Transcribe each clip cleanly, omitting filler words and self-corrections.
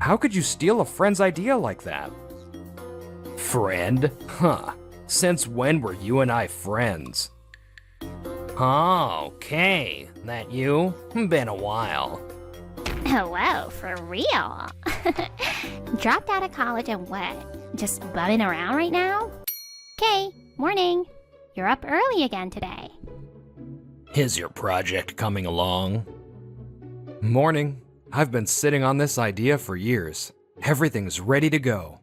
How could you steal a friend's idea like that? Friend? Huh. Since when were you and I friends? Oh, okay. That you? Been a while. Hello, for real? Dropped out of college and what? Just bumming around right now? Okay, morning. You're up early again today. Is your project coming along? Morning. I've been sitting on this idea for years. Everything's ready to go.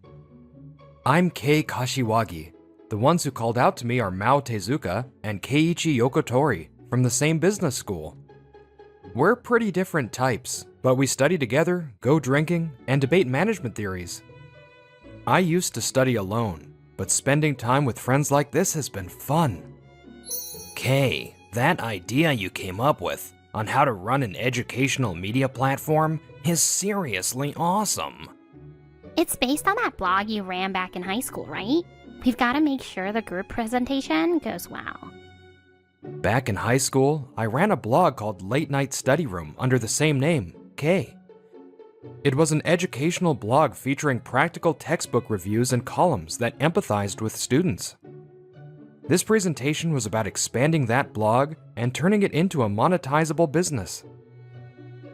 I'm Kei Kashiwagi. The ones who called out to me are Mao Tezuka and Keiichi Yokotori from the same business school. We're pretty different types, but we study together, go drinking, and debate management theories. I used to study alone, but spending time with friends like this has been fun. Kei, that idea you came up with on how to run an educational media platform is seriously awesome. It's based on that blog you ran back in high school, right? We've got to make sure the group presentation goes well. Back in high school, I ran a blog called Late Night Study Room under the same name, Kei. It was an educational blog featuring practical textbook reviews and columns that empathized with students. This presentation was about expanding that blog and turning it into a monetizable business.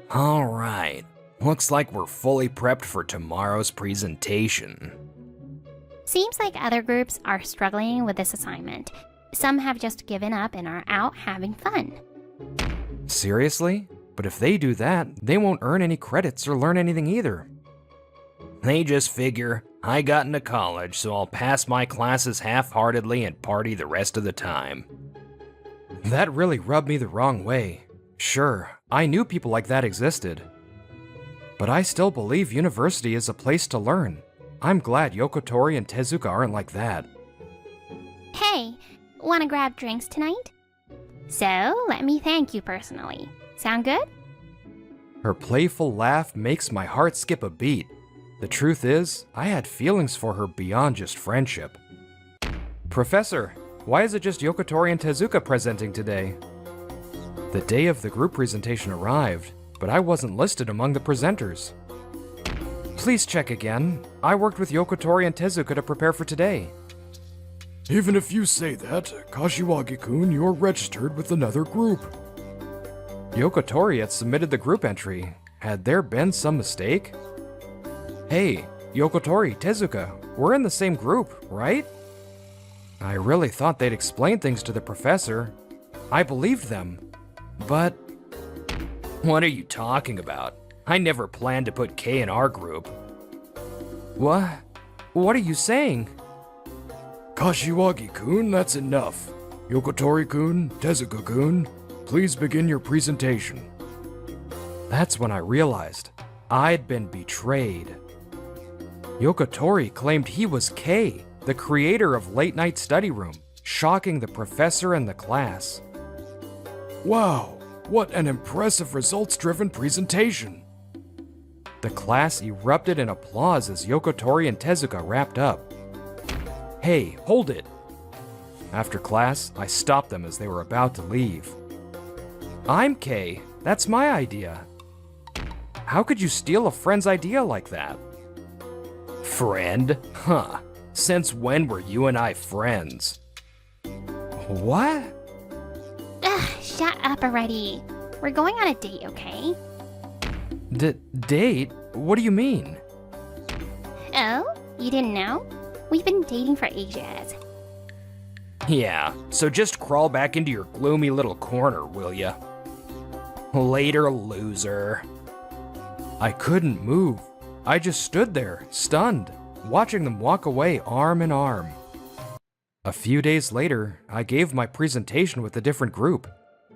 All right, looks like we're fully prepped for tomorrow's presentation. Seems like other groups are struggling with this assignment. Some have just given up and are out having fun. Seriously? But if they do that, they won't earn any credits or learn anything either. They just figure, I got into college, so I'll pass my classes half-heartedly and party the rest of the time. That really rubbed me the wrong way. Sure, I knew people like that existed. But I still believe university is a place to learn. I'm glad Yokotori and Tezuka aren't like that. Hey, wanna grab drinks tonight? So, let me thank you personally. Sound good? Her playful laugh makes my heart skip a beat. The truth is, I had feelings for her beyond just friendship. Professor, why is it just Yokotori and Tezuka presenting today? The day of the group presentation arrived, but I wasn't listed among the presenters. Please check again. I worked with Yokotori and Tezuka to prepare for today. Even if you say that, Kashiwagi-kun, you're registered with another group. Yokotori had submitted the group entry. Had there been some mistake? Hey, Yokotori, Tezuka, we're in the same group, right? I really thought they'd explain things to the professor. I believed them. But... What are you talking about? I never planned to put Kei in our group. What? What are you saying? Kashiwagi-kun, that's enough. Yokotori-kun, Tezuka-kun, please begin your presentation. That's when I realized I'd been betrayed. Yokotori claimed he was Kei, the creator of Late Night Study Room, shocking the professor and the class. Wow, what an impressive results-driven presentation. The class erupted in applause as Yokotori and Tezuka wrapped up. Hey, hold it! After class, I stopped them as they were about to leave. I'm Kei. That's my idea. How could you steal a friend's idea like that? Friend? Huh. Since when were you and I friends? What? Ugh, shut up already. We're going on a date, okay? Date? What do you mean? Oh? You didn't know? We've been dating for ages. Yeah, so just crawl back into your gloomy little corner, will ya? Later, loser. I couldn't move. I just stood there, stunned, watching them walk away arm in arm. A few days later, I gave my presentation with a different group.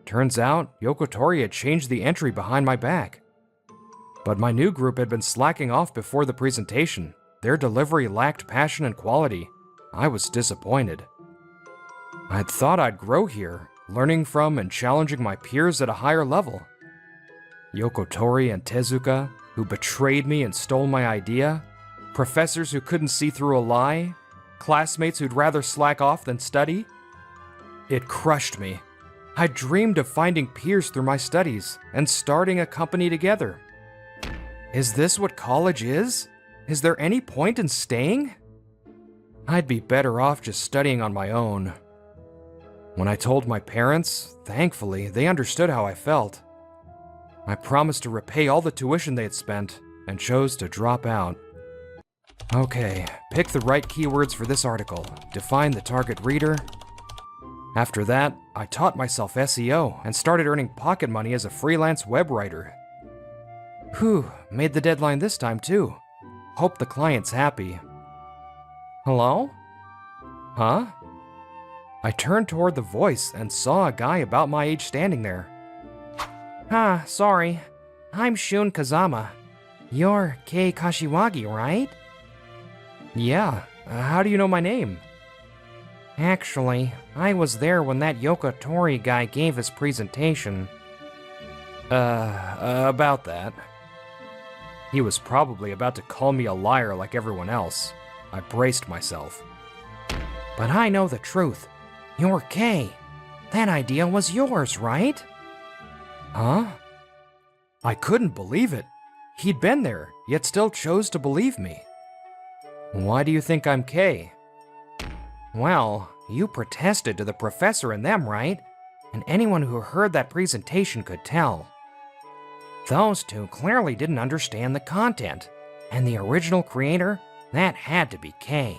Turns out, Yokotori had changed the entry behind my back. But my new group had been slacking off before the presentation. Their delivery lacked passion and quality. I was disappointed. I'd thought I'd grow here, learning from and challenging my peers at a higher level. Yokotori and Tezuka, who betrayed me and stole my idea, professors who couldn't see through a lie, classmates who'd rather slack off than study. It crushed me. I dreamed of finding peers through my studies and starting a company together. Is this what college is? Is there any point in staying? I'd be better off just studying on my own. When I told my parents, thankfully, they understood how I felt. I promised to repay all the tuition they had spent and chose to drop out. Okay, pick the right keywords for this article, define the target reader. After that, I taught myself SEO and started earning pocket money as a freelance web writer. Whew, made the deadline this time too. Hope the client's happy. Hello? Huh? I turned toward the voice and saw a guy about my age standing there. Sorry. I'm Shun Kazama. You're Kei Kashiwagi, right? Yeah, how do you know my name? Actually, I was there when that Yokotori guy gave his presentation. About that. He was probably about to call me a liar like everyone else. I braced myself. But I know the truth. You're Kei. That idea was yours, right? Huh? I couldn't believe it. He'd been there, yet still chose to believe me. Why do you think I'm Kei? Well, you protested to the professor and them, right? And anyone who heard that presentation could tell. Those two clearly didn't understand the content, and the original creator, that had to be Kei.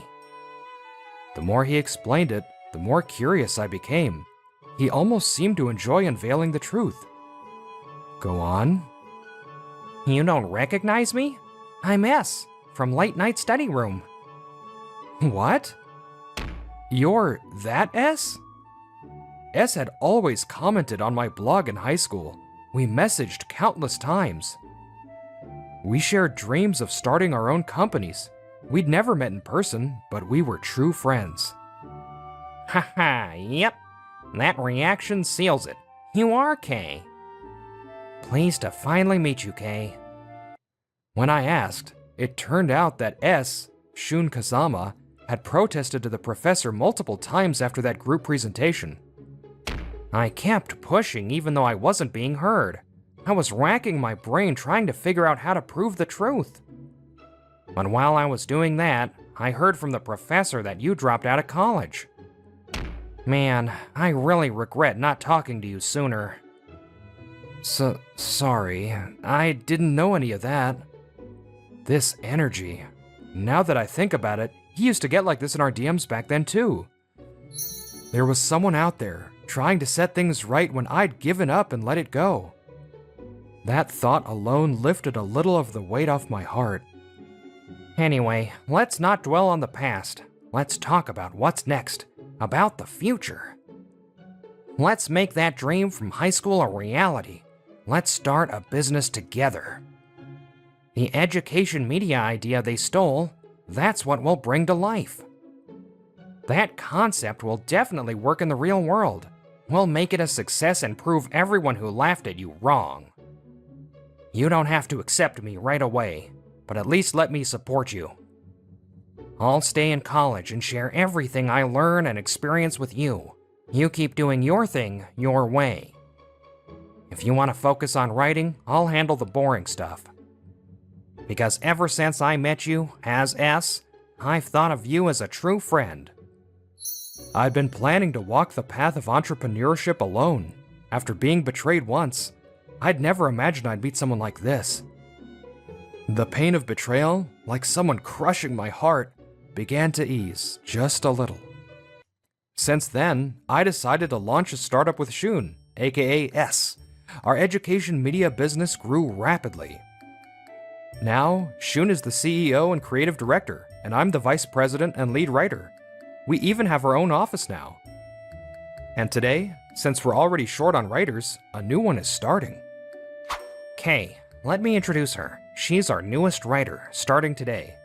The more he explained it, the more curious I became. He almost seemed to enjoy unveiling the truth. Go on. You don't recognize me? I'm S, from Late Night Study Room. What? You're that S? S had always commented on my blog in high school. We messaged countless times. We shared dreams of starting our own companies. We'd never met in person, but we were true friends. Haha, yep. That reaction seals it. You are Kei. Pleased to finally meet you, Kei. When I asked, it turned out that S, Shun Kazama, had protested to the professor multiple times after that group presentation. I kept pushing even though I wasn't being heard. I was racking my brain trying to figure out how to prove the truth. But while I was doing that, I heard from the professor that you dropped out of college. Man, I really regret not talking to you sooner. Sorry, I didn't know any of that. This energy. Now that I think about it, he used to get like this in our DMs back then too. There was someone out there trying to set things right when I'd given up and let it go. That thought alone lifted a little of the weight off my heart. Anyway, let's not dwell on the past. Let's talk about what's next, about the future. Let's make that dream from high school a reality. Let's start a business together. The education media idea they stole, that's what we'll bring to life. That concept will definitely work in the real world. We'll make it a success and prove everyone who laughed at you wrong. You don't have to accept me right away, but at least let me support you. I'll stay in college and share everything I learn and experience with you. You keep doing your thing your way. If you want to focus on writing, I'll handle the boring stuff. Because ever since I met you, as S, I've thought of you as a true friend. I'd been planning to walk the path of entrepreneurship alone. After being betrayed once, I'd never imagined I'd meet someone like this. The pain of betrayal, like someone crushing my heart, began to ease just a little. Since then, I decided to launch a startup with Shun, aka S. Our education media business grew rapidly. Now, Shun is the CEO and creative director, and I'm the vice president and lead writer. We even have our own office now. And today, since we're already short on writers, a new one is starting. Kei, let me introduce her. She's our newest writer, starting today.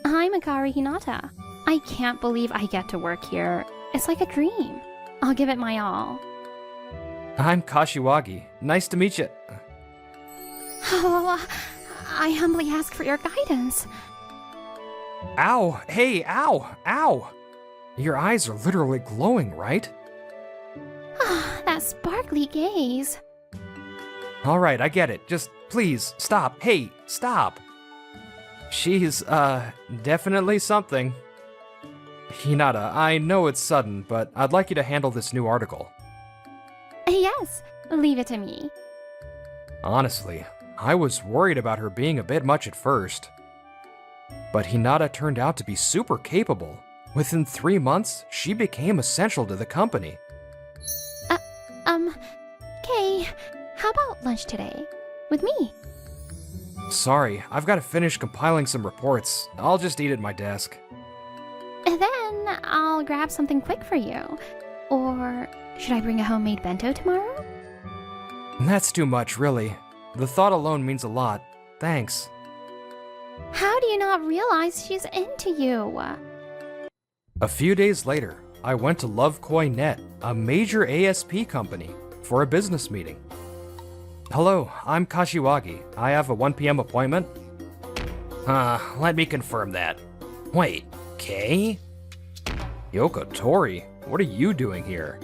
I'm Akari Hinata. I can't believe I get to work here. It's like a dream. I'll give it my all. I'm Kashiwagi. Nice to meet you. Oh, I humbly ask for your guidance. Ow! Hey, ow! Ow! Your eyes are literally glowing, right? That sparkly gaze. Alright, I get it. Just please, stop. Hey, stop. She's, definitely something. Hinata, I know it's sudden, but I'd like you to handle this new article. Yes, leave it to me. Honestly, I was worried about her being a bit much at first. But Hinata turned out to be super capable. Within 3 months, she became essential to the company. Kay, how about lunch today? With me? Sorry, I've got to finish compiling some reports. I'll just eat at my desk. And then I'll grab something quick for you. Or should I bring a homemade bento tomorrow? That's too much, really. The thought alone means a lot. Thanks. How do you not realize she's into you? A few days later, I went to Love.Net, a major ASP company, for a business meeting. Hello, I'm Kashiwagi. I have a 1 p.m. appointment. Let me confirm that. Wait, Kay? Yoko Tori, what are you doing here?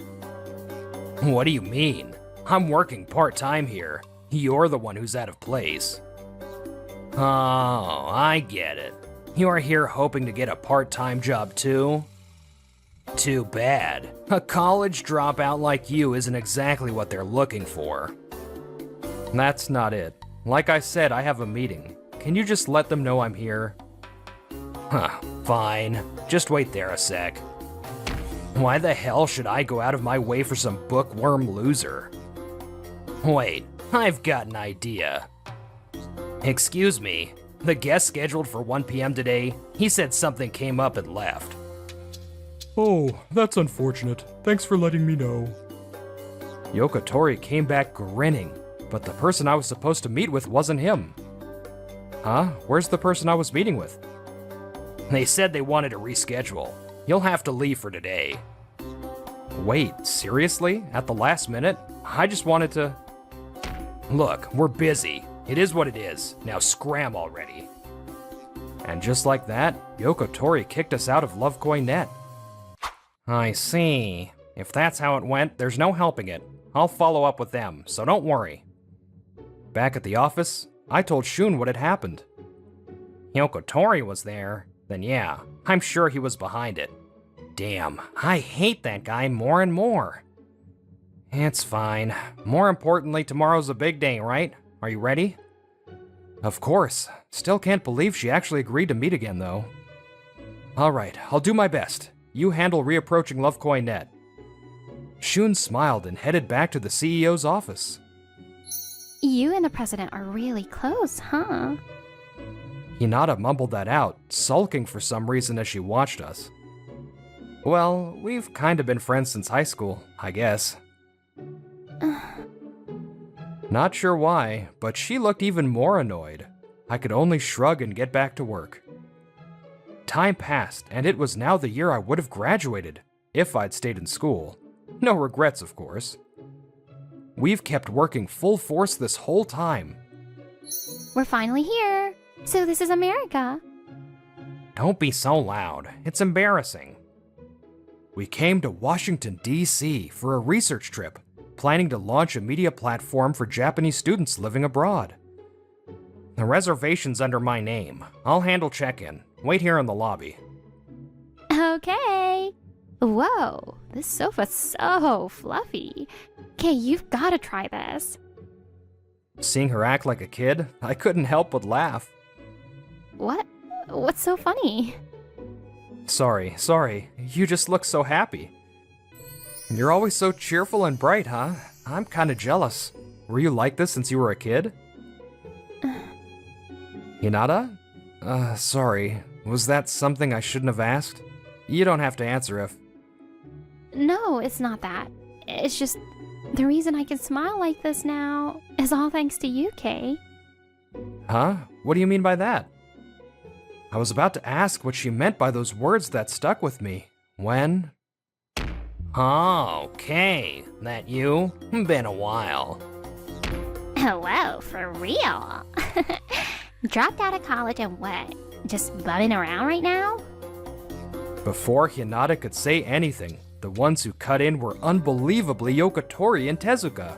What do you mean? I'm working part-time here. You're the one who's out of place. Oh, I get it. You are here hoping to get a part-time job too? Too bad. A college dropout like you isn't exactly what they're looking for. That's not it. Like I said, I have a meeting. Can you just let them know I'm here? Fine. Just wait there a sec. Why the hell should I go out of my way for some bookworm loser? Wait, I've got an idea. Excuse me, the guest scheduled for 1 p.m. today, he said something came up and left. Oh, that's unfortunate. Thanks for letting me know. Yoko Tori came back grinning, but the person I was supposed to meet with wasn't him. Huh? Where's the person I was meeting with? They said they wanted to reschedule. You'll have to leave for today. Wait, seriously? At the last minute? I just wanted to... Look, we're busy. It is what it is. Now scram already. And just like that, Yoko Tori kicked us out of Love.Net. I see. If that's how it went, there's no helping it. I'll follow up with them, so don't worry. Back at the office, I told Shun what had happened. Yoko Tori was there, then yeah, I'm sure he was behind it. Damn, I hate that guy more and more. It's fine. More importantly, tomorrow's a big day, right? Are you ready? Of course. Still can't believe she actually agreed to meet again, though. Alright, I'll do my best. You handle reapproaching Love.Net. Shun smiled and headed back to the CEO's office. You and the president are really close, huh? Hinata mumbled that out, sulking for some reason as she watched us. Well, we've kinda been friends since high school, I guess. Not sure why, but she looked even more annoyed. I could only shrug and get back to work. Time passed, and it was now the year I would have graduated, if I'd stayed in school. No regrets, of course. We've kept working full force this whole time. We're finally here. So this is America. Don't be so loud. It's embarrassing. We came to Washington, D.C. for a research trip, planning to launch a media platform for Japanese students living abroad. The reservation's under my name. I'll handle check-in. Wait here in the lobby. Okay. Whoa, this sofa's so fluffy. Okay, you've gotta try this. Seeing her act like a kid, I couldn't help but laugh. What? What's so funny? Sorry. You just look so happy. You're always so cheerful and bright, huh? I'm kinda jealous. Were you like this since you were a kid? Hinata? Sorry. Was that something I shouldn't have asked? You don't have to answer if... No, it's not that. It's just the reason I can smile like this now is all thanks to you, Kay. Huh? What do you mean by that? I was about to ask what she meant by those words that stuck with me, when... Oh, okay. That you? Been a while. Hello, for real? Dropped out of college and what? Just bumming around right now? Before Hinata could say anything, the ones who cut in were unbelievably Yoko Tori and Tezuka.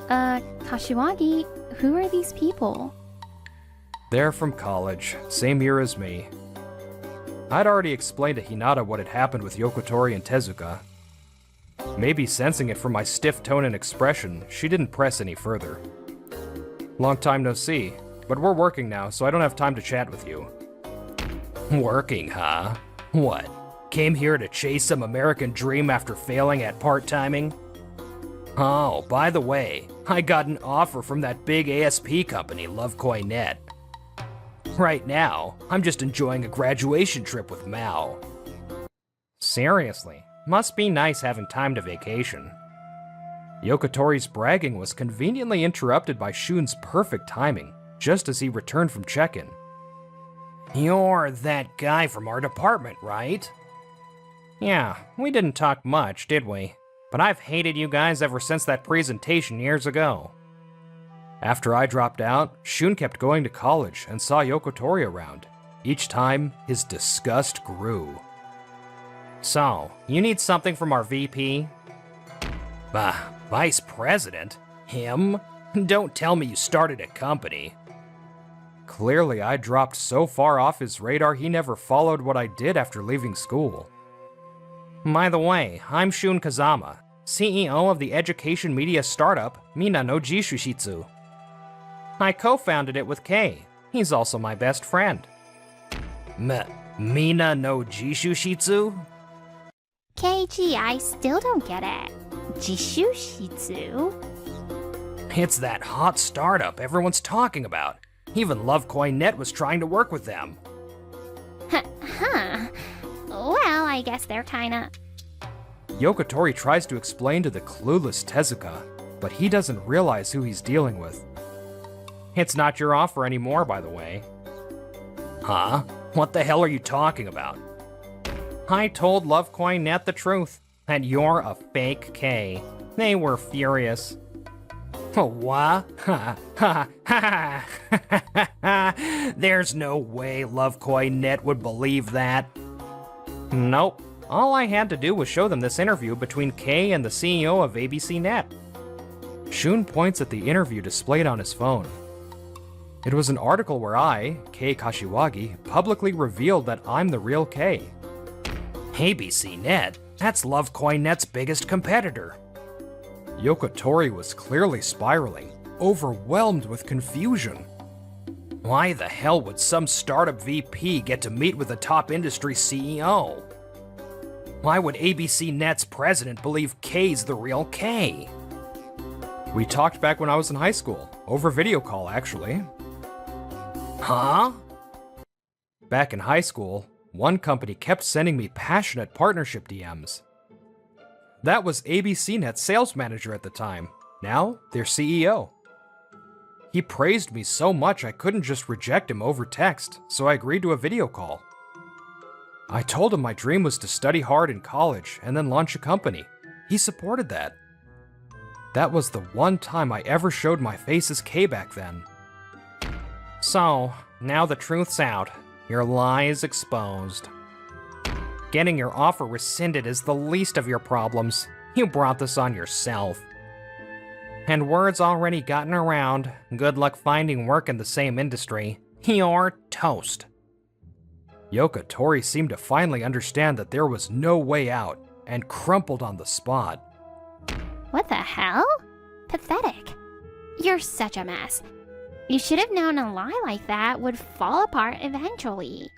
Kashiwagi, Who are these people? They're from college, same year as me. I'd already explained to Hinata what had happened with Yokotori and Tezuka. Maybe sensing it from my stiff tone and expression, she didn't press any further. Long time no see, but we're working now, so I don't have time to chat with you. Working, huh? What? Came here to chase some American dream after failing at part-timing? Oh, by the way, I got an offer from that big ASP company, Lovekoi.net. Right now, I'm just enjoying a graduation trip with Mao. Seriously, must be nice having time to vacation. Yokotori's bragging was conveniently interrupted by Shun's perfect timing, just as he returned from check-in. You're that guy from our department, right? Yeah, we didn't talk much, did we? But I've hated you guys ever since that presentation years ago. After I dropped out, Shun kept going to college and saw Yokotori around. Each time, his disgust grew. So, you need something from our VP? Vice President? Him? Don't tell me you started a company. Clearly, I dropped so far off his radar he never followed what I did after leaving school. By the way, I'm Shun Kazama, CEO of the education media startup Mina no Jishushitsu. I co-founded it with Kei. He's also my best friend. Mina no Jishushitsu? KG, I still don't get it. Jishushitsu? It's that hot startup everyone's talking about. Even Lovekoi.net was trying to work with them. Huh. Well, I guess they're kinda... Yokotori tries to explain to the clueless Tezuka, but he doesn't realize who he's dealing with. It's not your offer anymore, by the way. Huh? What the hell are you talking about? I told Lovekoi.net the truth, and you're a fake K. They were furious. What? There's no way Lovekoi.net would believe that. Nope. All I had to do was show them this interview between Kei and the CEO of ABC.net. Shun points at the interview displayed on his phone. It was an article where I, Kei Kashiwagi, publicly revealed that I'm the real Kei. ABC.net? That's Lovekoi.net's biggest competitor. Yokotori was clearly spiraling, overwhelmed with confusion. Why the hell would some startup VP get to meet with a top industry CEO? Why would ABC.net's president believe K's the real K? We talked back when I was in high school, over video call actually. Huh? Back in high school, one company kept sending me passionate partnership DMs. That was ABC.net's sales manager at the time, now their CEO. He praised me so much I couldn't just reject him over text, so I agreed to a video call. I told him my dream was to study hard in college and then launch a company. He supported that. That was the one time I ever showed my face as K back then. So, now the truth's out. Your lie is exposed. Getting your offer rescinded is the least of your problems. You brought this on yourself. And word's already gotten around. Good luck finding work in the same industry. You're toast. Yokotori seemed to finally understand that there was no way out, and crumpled on the spot. What the hell? Pathetic. You're such a mess. You should have known a lie like that would fall apart eventually.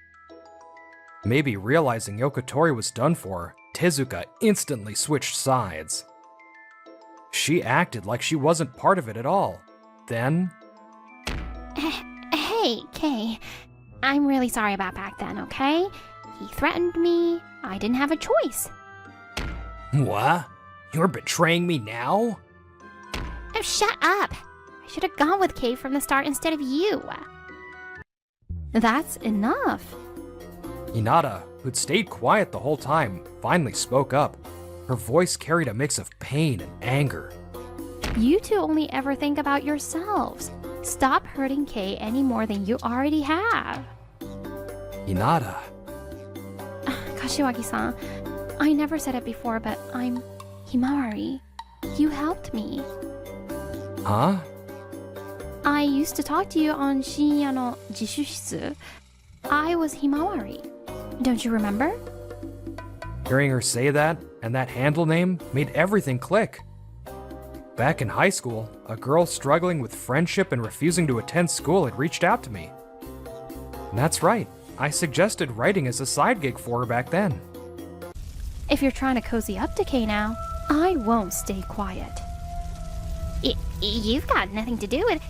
Maybe realizing Yokotori was done for, Tezuka instantly switched sides. She acted like she wasn't part of it at all. Then... Hey, Kay. I'm really sorry about back then, okay? He threatened me. I didn't have a choice. What? You're betraying me now? Oh, shut up! I should have gone with Kay from the start instead of you. That's enough. Hinata, who'd stayed quiet the whole time, finally spoke up. Her voice carried a mix of pain and anger. You two only ever think about yourselves. Stop hurting Kay any more than you already have. Hinata. Kashiwagi-san, I never said it before, but I'm Himawari. You helped me. Huh? I used to talk to you on 深夜の自習室. I was Himawari. Don't you remember? Hearing her say that, and that handle name, made everything click. Back in high school, a girl struggling with friendship and refusing to attend school had reached out to me. And that's right, I suggested writing as a side gig for her back then. If you're trying to cozy up to Kay now, I won't stay quiet. You've got nothing to do with...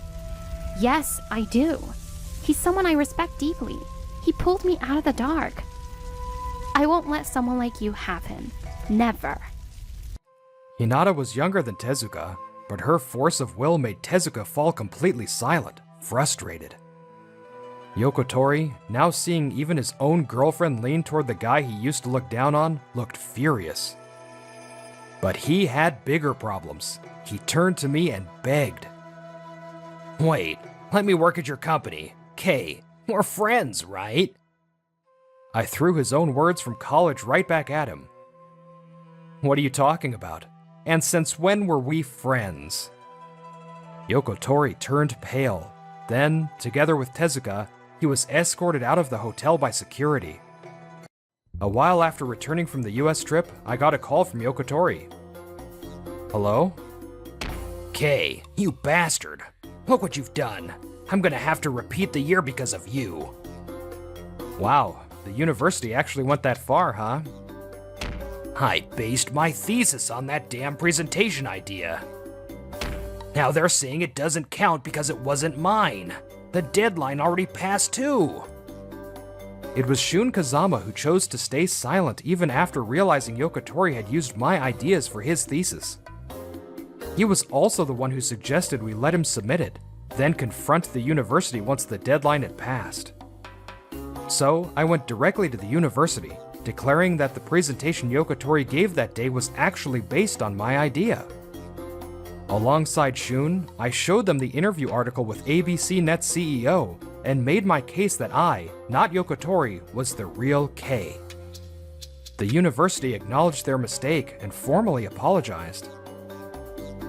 Yes, I do. He's someone I respect deeply. He pulled me out of the dark. I won't let someone like you have him. Never. Hinata was younger than Tezuka, but her force of will made Tezuka fall completely silent, frustrated. Yokotori, now seeing even his own girlfriend lean toward the guy he used to look down on, looked furious. But he had bigger problems. He turned to me and begged. Wait, let me work at your company. Kay, we're friends, right? I threw his own words from college right back at him. What are you talking about? And since when were we friends? Yokotori turned pale. Then, together with Tezuka, he was escorted out of the hotel by security. A while after returning from the US trip, I got a call from Yokotori. Hello? Kay, you bastard. Look what you've done. I'm gonna have to repeat the year because of you. Wow, the university actually went that far, huh? I based my thesis on that damn presentation idea. Now they're saying it doesn't count because it wasn't mine. The deadline already passed too. It was Shun Kazama who chose to stay silent even after realizing Yokotori had used my ideas for his thesis. He was also the one who suggested we let him submit it, then confront the university once the deadline had passed. So I went directly to the university, declaring that the presentation Yokotori gave that day was actually based on my idea. Alongside Shun, I showed them the interview article with ABC Net's CEO and made my case that I, not Yokotori, was the real Kay. The university acknowledged their mistake and formally apologized.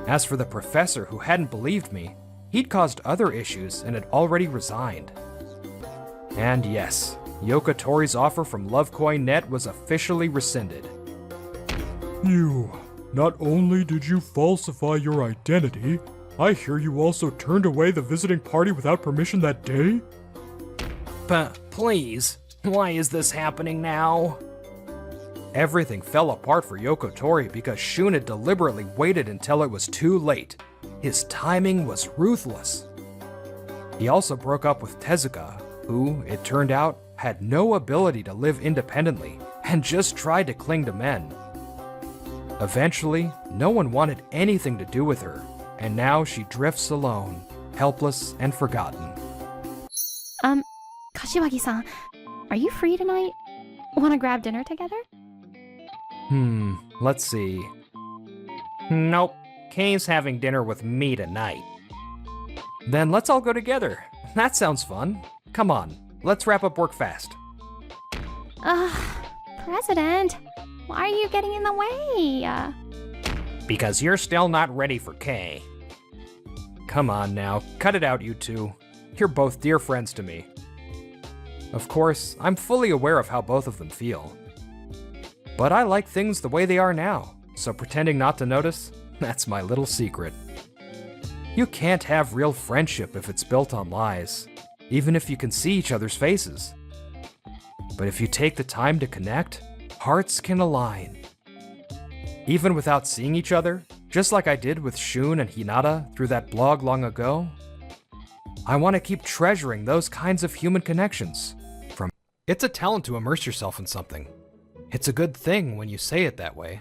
As for the professor who hadn't believed me, he'd caused other issues and had already resigned. And yes, Yokotori's offer from Lovecoin.net was officially rescinded. You, not only did you falsify your identity, I hear you also turned away the visiting party without permission that day? Please, why is this happening now? Everything fell apart for Yokotori because Shun had deliberately waited until it was too late. His timing was ruthless. He also broke up with Tezuka, who, it turned out, had no ability to live independently and just tried to cling to men. Eventually, no one wanted anything to do with her, and now she drifts alone, helpless and forgotten. Kashiwagi-san, are you free tonight? Want to grab dinner together? Let's see. Nope, Kay's having dinner with me tonight. Then let's all go together. That sounds fun. Come on, let's wrap up work fast. President, why are you getting in the way? Because you're still not ready for Kay. Come on now, cut it out, you two. You're both dear friends to me. Of course, I'm fully aware of how both of them feel. But I like things the way they are now, so pretending not to notice, that's my little secret. You can't have real friendship if it's built on lies, even if you can see each other's faces. But if you take the time to connect, hearts can align. Even without seeing each other, just like I did with Shun and Hinata through that blog long ago, I want to keep treasuring those kinds of human connections. It's a talent to immerse yourself in something. It's a good thing when you say it that way.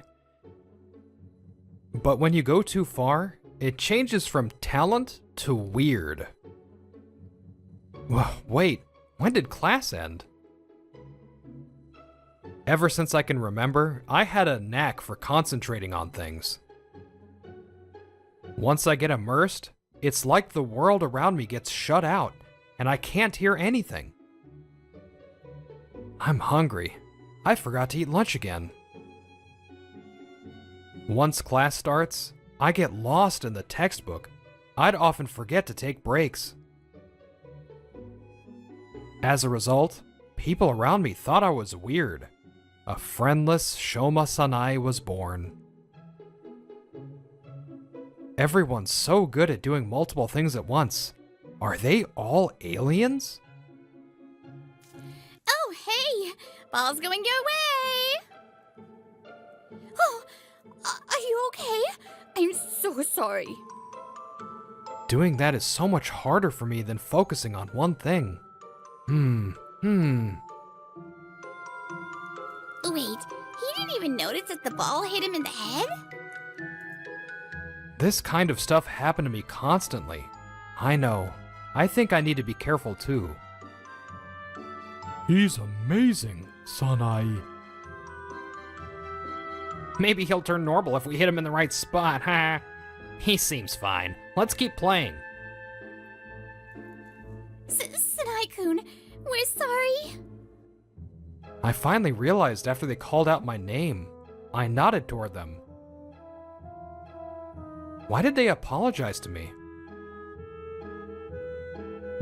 But when you go too far, it changes from talent to weird. Wait, when did class end? Ever since I can remember, I had a knack for concentrating on things. Once I get immersed, it's like the world around me gets shut out, and I can't hear anything. I'm hungry. I forgot to eat lunch again. Once class starts, I get lost in the textbook. I'd often forget to take breaks. As a result, people around me thought I was weird. A friendless Shoma Sanai was born. Everyone's so good at doing multiple things at once. Are they all aliens? Oh, hey! Ball's going your way! Oh, are you okay? I'm so sorry. Doing that is so much harder for me than focusing on one thing. Wait, he didn't even notice that the ball hit him in the head? This kind of stuff happened to me constantly. I know. I think I need to be careful too. He's amazing, Sanai. Maybe he'll turn normal if we hit him in the right spot, huh? He seems fine. Let's keep playing. Sanai-kun, we're sorry. I finally realized after they called out my name. I nodded toward them. Why did they apologize to me?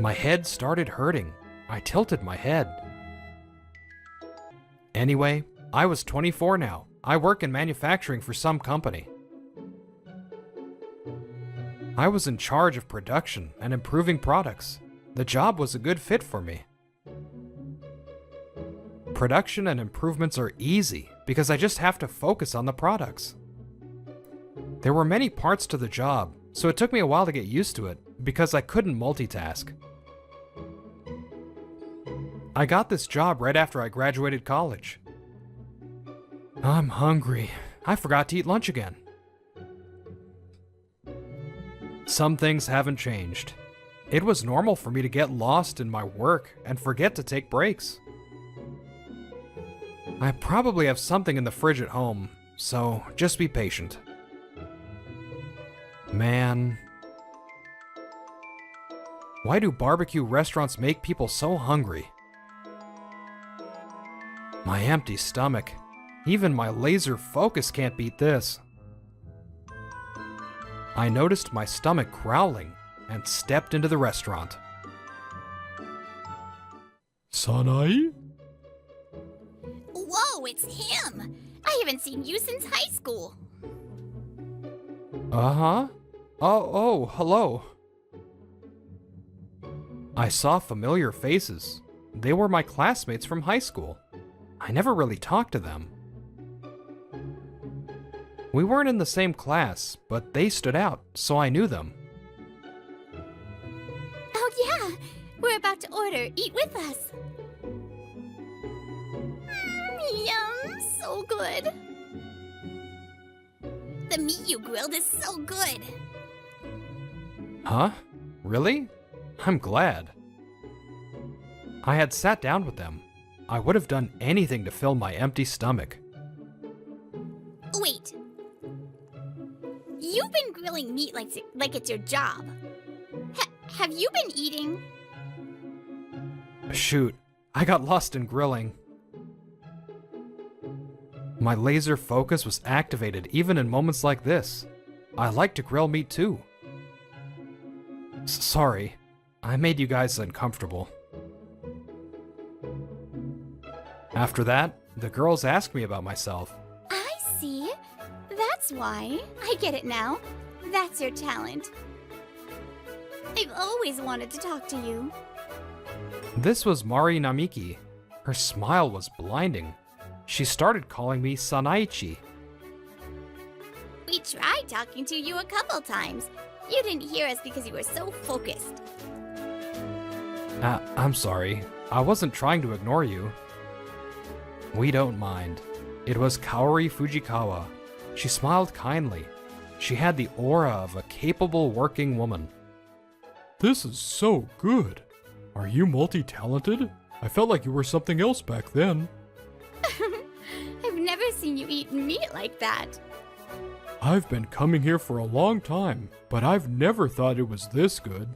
My head started hurting. I tilted my head. Anyway, I was 24 now. I work in manufacturing for some company. I was in charge of production and improving products. The job was a good fit for me. Production and improvements are easy because I just have to focus on the products. There were many parts to the job, so it took me a while to get used to it because I couldn't multitask. I got this job right after I graduated college. I'm hungry. I forgot to eat lunch again. Some things haven't changed. It was normal for me to get lost in my work and forget to take breaks. I probably have something in the fridge at home, so just be patient. Man. Why do barbecue restaurants make people so hungry? My empty stomach. Even my laser focus can't beat this. I noticed my stomach growling and stepped into the restaurant. Sanai? Whoa, it's him! I haven't seen you since high school. Uh-huh. Oh, hello. I saw familiar faces. They were my classmates from high school. I never really talked to them. We weren't in the same class, but they stood out, so I knew them. Oh yeah, we're about to order. Eat with us. Yum, so good. The meat you grilled is so good. Huh? Really? I'm glad. I had sat down with them. I would have done anything to fill my empty stomach. Wait. You've been grilling meat like it's your job. Have you been eating? Shoot, I got lost in grilling. My laser focus was activated even in moments like this. I like to grill meat too. Sorry, I made you guys uncomfortable. After that, the girls asked me about myself. I see. That's why. I get it now. That's your talent. I've always wanted to talk to you. This was Mari Namiki. Her smile was blinding. She started calling me Sanaichi. We tried talking to you a couple times. You didn't hear us because you were so focused. I'm sorry. I wasn't trying to ignore you. We don't mind. It was Kaori Fujikawa. She smiled kindly. She had the aura of a capable working woman. This is so good. Are you multi-talented? I felt like you were something else back then. I've never seen you eat meat like that. I've been coming here for a long time, but I've never thought it was this good.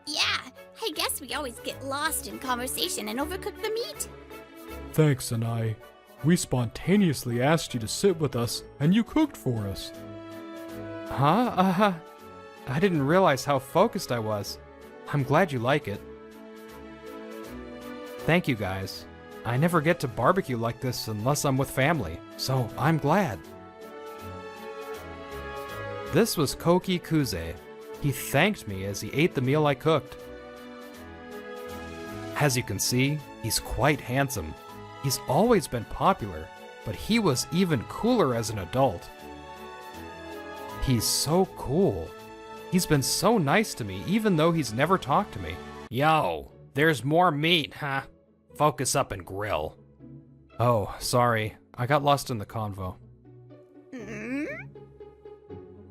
Yeah, I guess we always get lost in conversation and overcook the meat. Thanks, Sanai. We spontaneously asked you to sit with us, and you cooked for us. Huh? I didn't realize how focused I was. I'm glad you like it. Thank you, guys. I never get to barbecue like this unless I'm with family, so I'm glad. This was Koki Kuze. He thanked me as he ate the meal I cooked. As you can see, he's quite handsome. He's always been popular, but he was even cooler as an adult. He's so cool. He's been so nice to me even though he's never talked to me. Yo, there's more meat, huh? Focus up and grill. Oh, sorry. I got lost in the convo.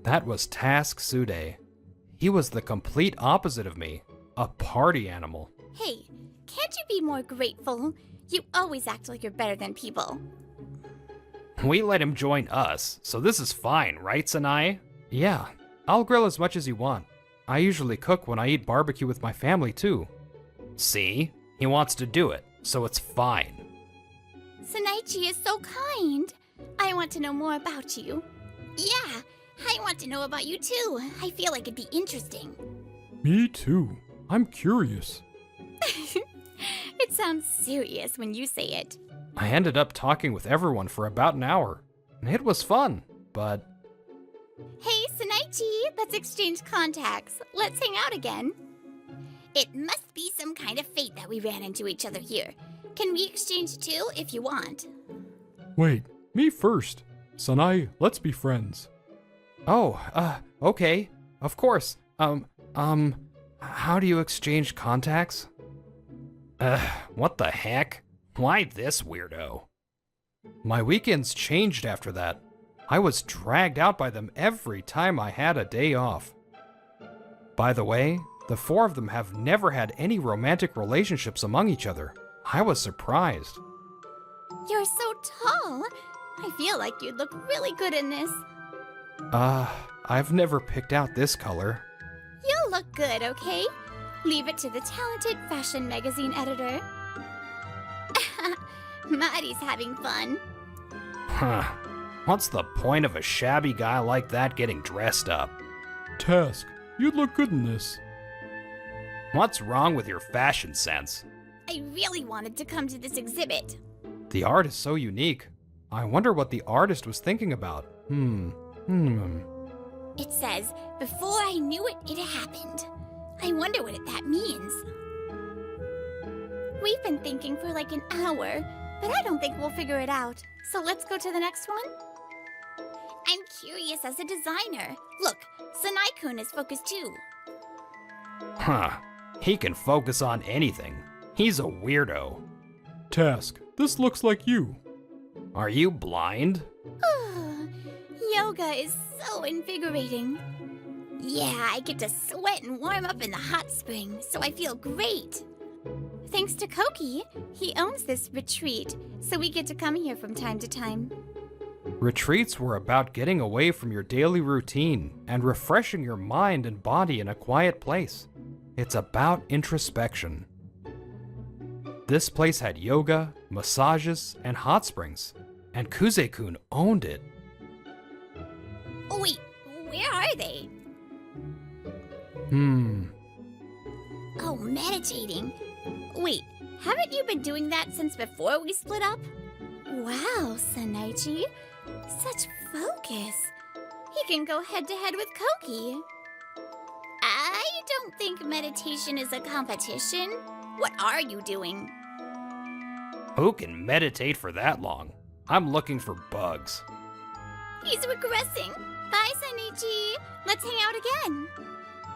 That was Task Sude. He was the complete opposite of me, a party animal. Hey, can't you be more grateful? You always act like you're better than people. We let him join us, so this is fine, right, Sanai? Yeah, I'll grill as much as you want. I usually cook when I eat barbecue with my family, too. See? He wants to do it, so it's fine. Sanaichi is so kind. I want to know more about you. Yeah, I want to know about you too. I feel like it'd be interesting. Me too. I'm curious. It sounds serious when you say it. I ended up talking with everyone for about an hour. It was fun, but... Hey, Sanaichi, let's exchange contacts. Let's hang out again. It must be some kind of fate that we ran into each other here. Can we exchange too, if you want? Wait, me first. Sanai, let's be friends. Oh, okay. Of course. How do you exchange contacts? What the heck? Why this weirdo? My weekends changed after that. I was dragged out by them every time I had a day off. By the way, the four of them have never had any romantic relationships among each other. I was surprised. You're so tall. I feel like you'd look really good in this. I've never picked out this color. You'll look good, okay? Leave it to the talented fashion magazine editor. Mari's having fun. Huh. What's the point of a shabby guy like that getting dressed up? Task, you'd look good in this. What's wrong with your fashion sense? I really wanted to come to this exhibit. The art is so unique. I wonder what the artist was thinking about. It says, before I knew it, it happened. I wonder what that means. We've been thinking for like an hour, but I don't think we'll figure it out. So let's go to the next one. I'm curious as a designer. Look, Sanai-kun is focused too. Huh. He can focus on anything. He's a weirdo. Task, this looks like you. Are you blind? Yoga is so invigorating. Yeah, I get to sweat and warm up in the hot spring, so I feel great. Thanks to Koki, he owns this retreat, so we get to come here from time to time. Retreats were about getting away from your daily routine and refreshing your mind and body in a quiet place. It's about introspection. This place had yoga, massages, and hot springs, and Kuze-kun owned it. Oh wait, where are they? Oh, meditating. Wait, haven't you been doing that since before we split up? Wow, Sanaichi. Such focus. He can go head to head with Koki. I don't think meditation is a competition. What are you doing? Who can meditate for that long? I'm looking for bugs. He's regressing. Bye, Sanaichi. Let's hang out again.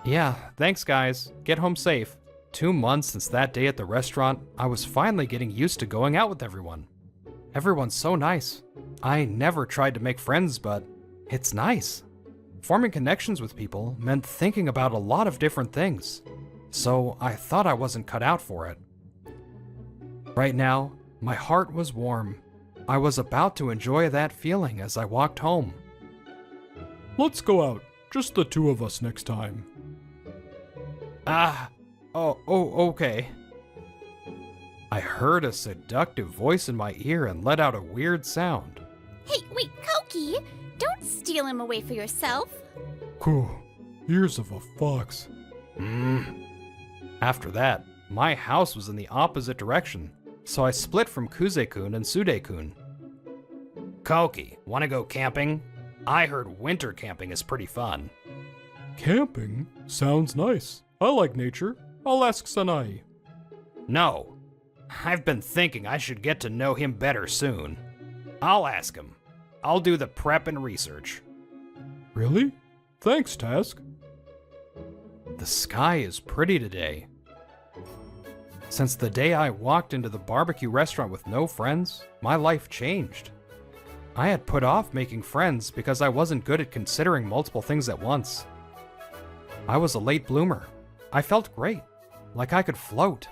Yeah, thanks guys. Get home safe. 2 months since that day at the restaurant, I was finally getting used to going out with everyone. Everyone's so nice. I never tried to make friends, but it's nice. Forming connections with people meant thinking about a lot of different things, so I thought I wasn't cut out for it. Right now, my heart was warm. I was about to enjoy that feeling as I walked home. Let's go out, just the two of us next time. Okay. I heard a seductive voice in my ear and let out a weird sound. Hey, wait, Koki! Don't steal him away for yourself. Cool. Ears of a fox. After that, my house was in the opposite direction, so I split from Kuze-kun and Sude-kun. Koki, wanna go camping? I heard winter camping is pretty fun. Camping? Sounds nice. I like nature. I'll ask Sanai. No. I've been thinking I should get to know him better soon. I'll ask him. I'll do the prep and research. Really? Thanks, Task. The sky is pretty today. Since the day I walked into the barbecue restaurant with no friends, my life changed. I had put off making friends because I wasn't good at considering multiple things at once. I was a late bloomer. I felt great, like I could float.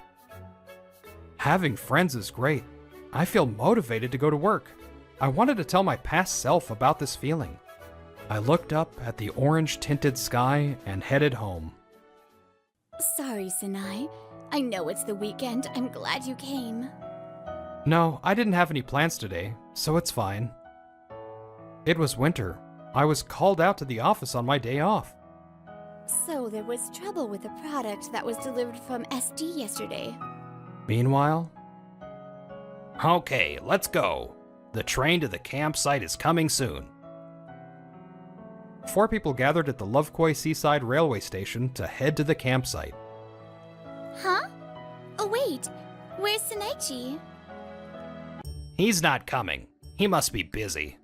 Having friends is great. I feel motivated to go to work. I wanted to tell my past self about this feeling. I looked up at the orange-tinted sky and headed home. Sorry, Sanai. I know it's the weekend. I'm glad you came. No, I didn't have any plans today, so it's fine. It was winter. I was called out to the office on my day off. So there was trouble with a product that was delivered from SD yesterday. Meanwhile... Okay, let's go. The train to the campsite is coming soon. 4 people gathered at the Lovekoi Seaside Railway Station to head to the campsite. Huh? Oh wait, where's Sanaichi? He's not coming. He must be busy.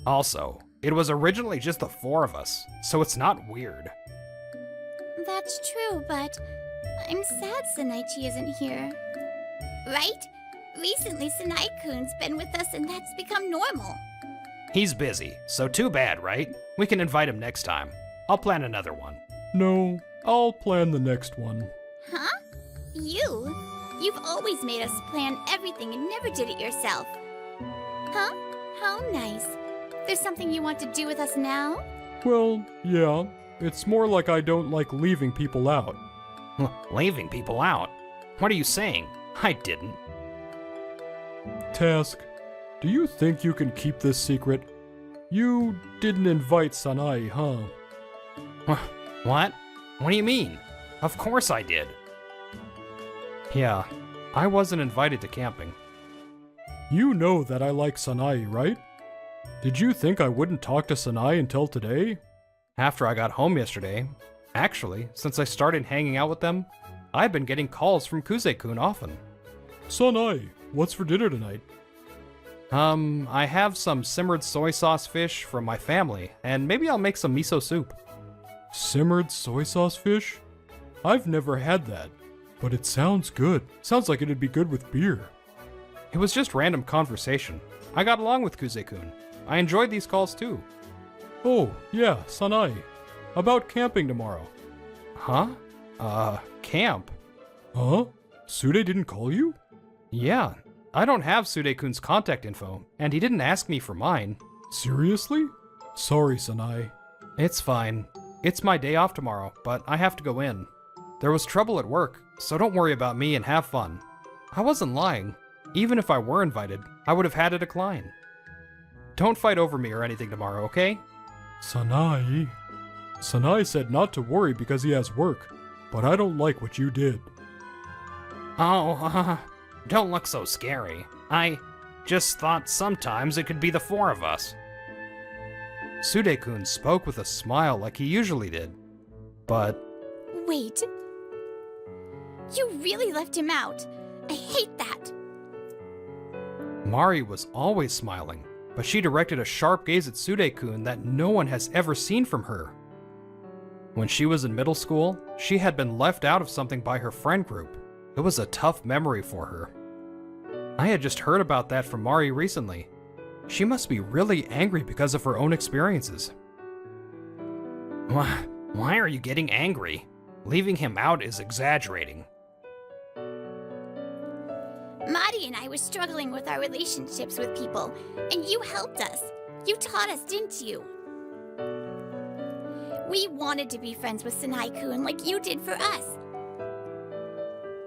Also, it was originally just the 4 of us, so it's not weird. That's true, but I'm sad Sanaichi isn't here. Right? Recently Sanai-kun's been with us and that's become normal. He's busy, so too bad, right? We can invite him next time. I'll plan another one. No, I'll plan the next one. Huh? You? You've always made us plan everything and never did it yourself. Huh? How nice. There's something you want to do with us now? Well, yeah. It's more like I don't like leaving people out. Leaving people out? What are you saying? I didn't. Task, do you think you can keep this secret? You didn't invite Sanai, huh? What? What do you mean? Of course I did. Yeah, I wasn't invited to camping. You know that I like Sanai, right? Did you think I wouldn't talk to Sanai until today? After I got home yesterday, actually, since I started hanging out with them, I've been getting calls from Kuze-kun often. Sanai, what's for dinner tonight? I have some simmered soy sauce fish from my family, and maybe I'll make some miso soup. Simmered soy sauce fish? I've never had that, but it sounds good. Sounds like it'd be good with beer. It was just random conversation. I got along with Kuze-kun. I enjoyed these calls too. Oh, yeah, Sanai. About camping tomorrow. Huh? Camp? Huh? Sude didn't call you? Yeah, I don't have Sude-kun's contact info, and he didn't ask me for mine. Seriously? Sorry, Sanai. It's fine. It's my day off tomorrow, but I have to go in. There was trouble at work, so don't worry about me and have fun. I wasn't lying. Even if I were invited, I would have had to decline. Don't fight over me or anything tomorrow, okay? Sanai. Sanai said not to worry because he has work, but I don't like what you did. Oh, don't look so scary. I just thought sometimes it could be the 4 of us. Sude-kun spoke with a smile like he usually did, but... Wait. You really left him out. I hate that. Mari was always smiling, but she directed a sharp gaze at Sude-kun that no one has ever seen from her. When she was in middle school, she had been left out of something by her friend group. It was a tough memory for her. I had just heard about that from Mari recently. She must be really angry because of her own experiences. Why are you getting angry? Leaving him out is exaggerating. Mari and I were struggling with our relationships with people, and you helped us. You taught us, didn't you? We wanted to be friends with Sanai-kun like you did for us.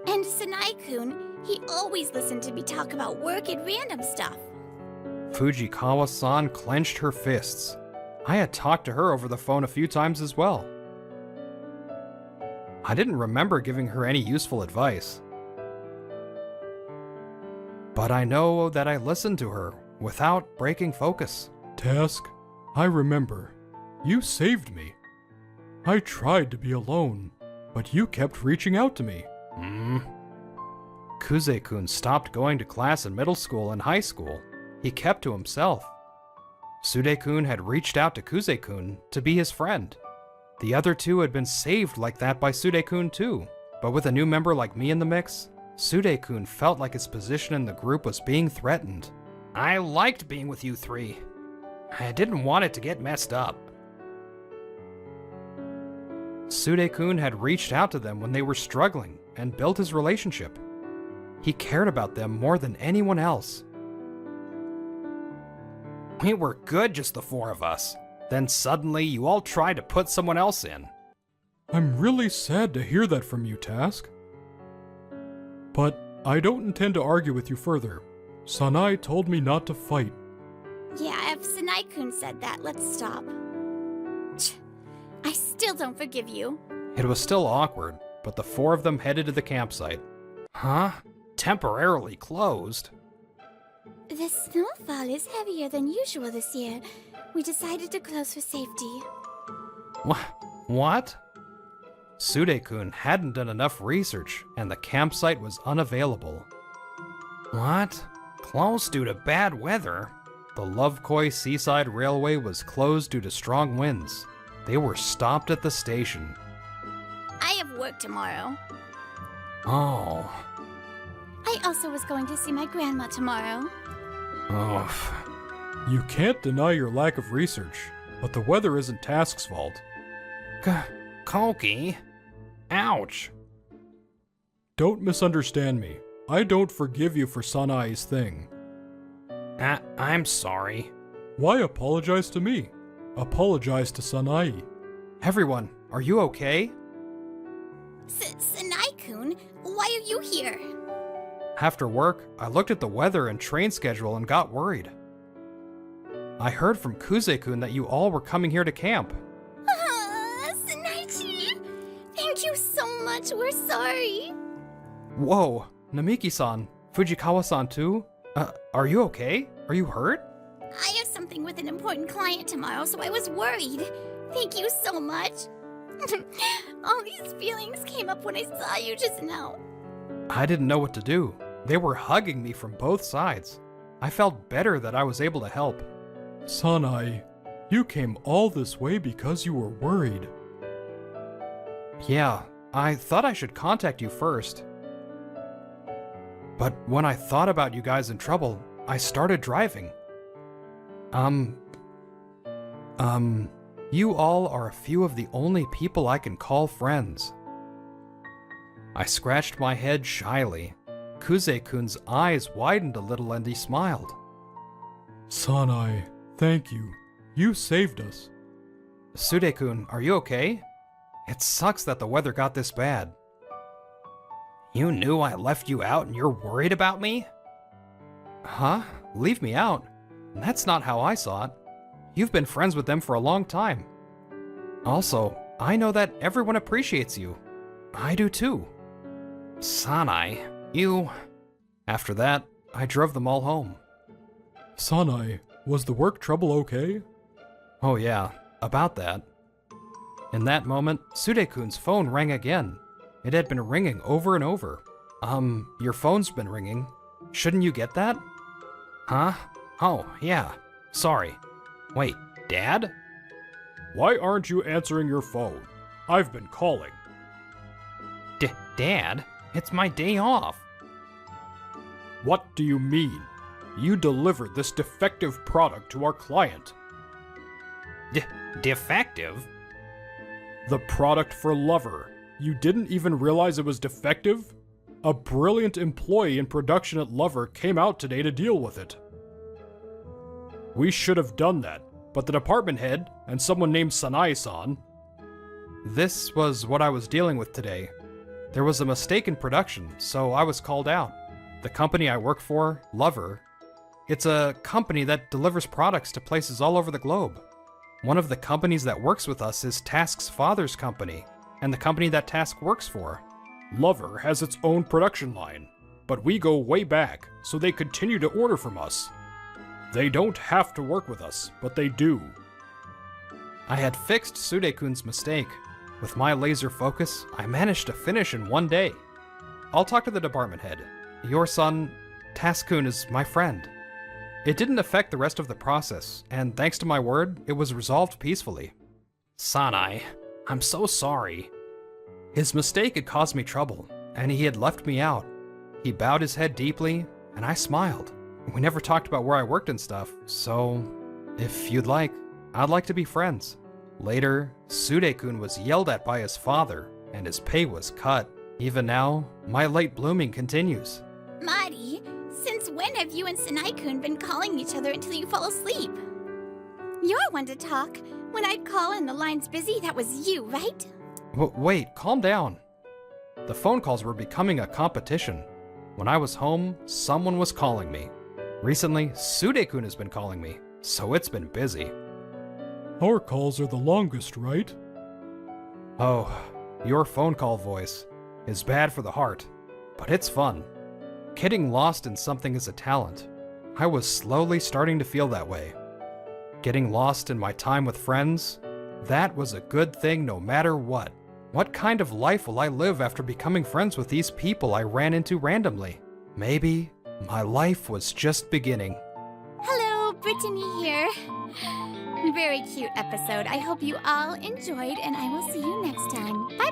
And Sanai-kun, he always listened to me talk about work and random stuff. Fujikawa-san clenched her fists. I had talked to her over the phone a few times as well. I didn't remember giving her any useful advice. But I know that I listened to her without breaking focus. Task, I remember. You saved me. I tried to be alone, but you kept reaching out to me. Kuze-kun stopped going to class in middle school and high school. He kept to himself. Sude-kun had reached out to Kuze-kun to be his friend. The other two had been saved like that by Sude-kun too, but with a new member like me in the mix, Sude-kun felt like his position in the group was being threatened. I liked being with you three. I didn't want it to get messed up. Sude-kun had reached out to them when they were struggling and built his relationship. He cared about them more than anyone else. We were good, just the four of us. Then suddenly you all tried to put someone else in. I'm really sad to hear that from you, Task. But I don't intend to argue with you further. Sanai told me not to fight. Yeah, if Sanai-kun said that, let's stop. I still don't forgive you. It was still awkward, but the four of them headed to the campsite. Huh? Temporarily closed? The snowfall is heavier than usual this year. We decided to close for safety. What? Sude-kun hadn't done enough research, and the campsite was unavailable. What? Closed due to bad weather? The Lovekoi Seaside Railway was closed due to strong winds. They were stopped at the station. I have work tomorrow. Oh. I also was going to see my grandma tomorrow. Oh. You can't deny your lack of research, but the weather isn't Task's fault. Koki? Ouch. Don't misunderstand me. I don't forgive you for Sanai's thing. I'm sorry. Why apologize to me? Apologize to Sanai. Everyone, are you okay? Sanai-kun, why are you here? After work, I looked at the weather and train schedule and got worried. I heard from Kuze-kun that you all were coming here to camp. Sanaichi! Thank you so much, we're sorry. Whoa, Namiki-san, Fujikawa-san too? Are you okay? Are you hurt? I have something with an important client tomorrow, so I was worried. Thank you so much. All these feelings came up when I saw you just now. I didn't know what to do. They were hugging me from both sides. I felt better that I was able to help. Sanai, you came all this way because you were worried. Yeah, I thought I should contact you first. But when I thought about you guys in trouble, I started driving. You all are a few of the only people I can call friends. I scratched my head shyly. Kuze-kun's eyes widened a little and he smiled. Sanai, thank you. You saved us. Sude-kun, are you okay? It sucks that the weather got this bad. You knew I left you out and you're worried about me? Huh? Leave me out? That's not how I saw it. You've been friends with them for a long time. Also, I know that everyone appreciates you. I do too. Sanai, you... After that, I drove them all home. Sanai, was the work trouble okay? Oh yeah, about that. In that moment, Sude-kun's phone rang again. It had been ringing over and over. Your phone's been ringing. Shouldn't you get that? Huh? Oh, yeah. Sorry. Wait, Dad? Why aren't you answering your phone? I've been calling. Dad? It's my day off. What do you mean? You delivered this defective product to our client. Defective? The product for Lover. You didn't even realize it was defective? A brilliant employee in production at Lover came out today to deal with it. We should have done that, but the department head and someone named Sanai-san... This was what I was dealing with today. There was a mistake in production, so I was called out. The company I work for, Lover, it's a company that delivers products to places all over the globe. One of the companies that works with us is Task's father's company, and the company that Task works for. Lover has its own production line, but we go way back, so they continue to order from us. They don't have to work with us, but they do. I had fixed Sude-kun's mistake. With my laser focus, I managed to finish in one day. I'll talk to the department head. Your son, Task-kun, is my friend. It didn't affect the rest of the process, and thanks to my word, it was resolved peacefully. Sanai, I'm so sorry. His mistake had caused me trouble, and he had left me out. He bowed his head deeply, and I smiled. We never talked about where I worked and stuff, so if you'd like, I'd like to be friends. Later, Sude-kun was yelled at by his father, and his pay was cut. Even now, my late blooming continues. Mari, since when have you and Sanai-kun been calling each other until you fall asleep? You're one to talk. When I'd call and the line's busy, that was you, right? Wait, calm down. The phone calls were becoming a competition. When I was home, someone was calling me. Recently, Sude-kun has been calling me, so it's been busy. Our calls are the longest, right? Oh, your phone call voice is bad for the heart, but it's fun. Getting lost in something is a talent. I was slowly starting to feel that way. Getting lost in my time with friends, that was a good thing no matter what. What kind of life will I live after becoming friends with these people I ran into randomly? Maybe my life was just beginning. Hello, Brittany here. Very cute episode. I hope you all enjoyed, and I will see you next time. Bye.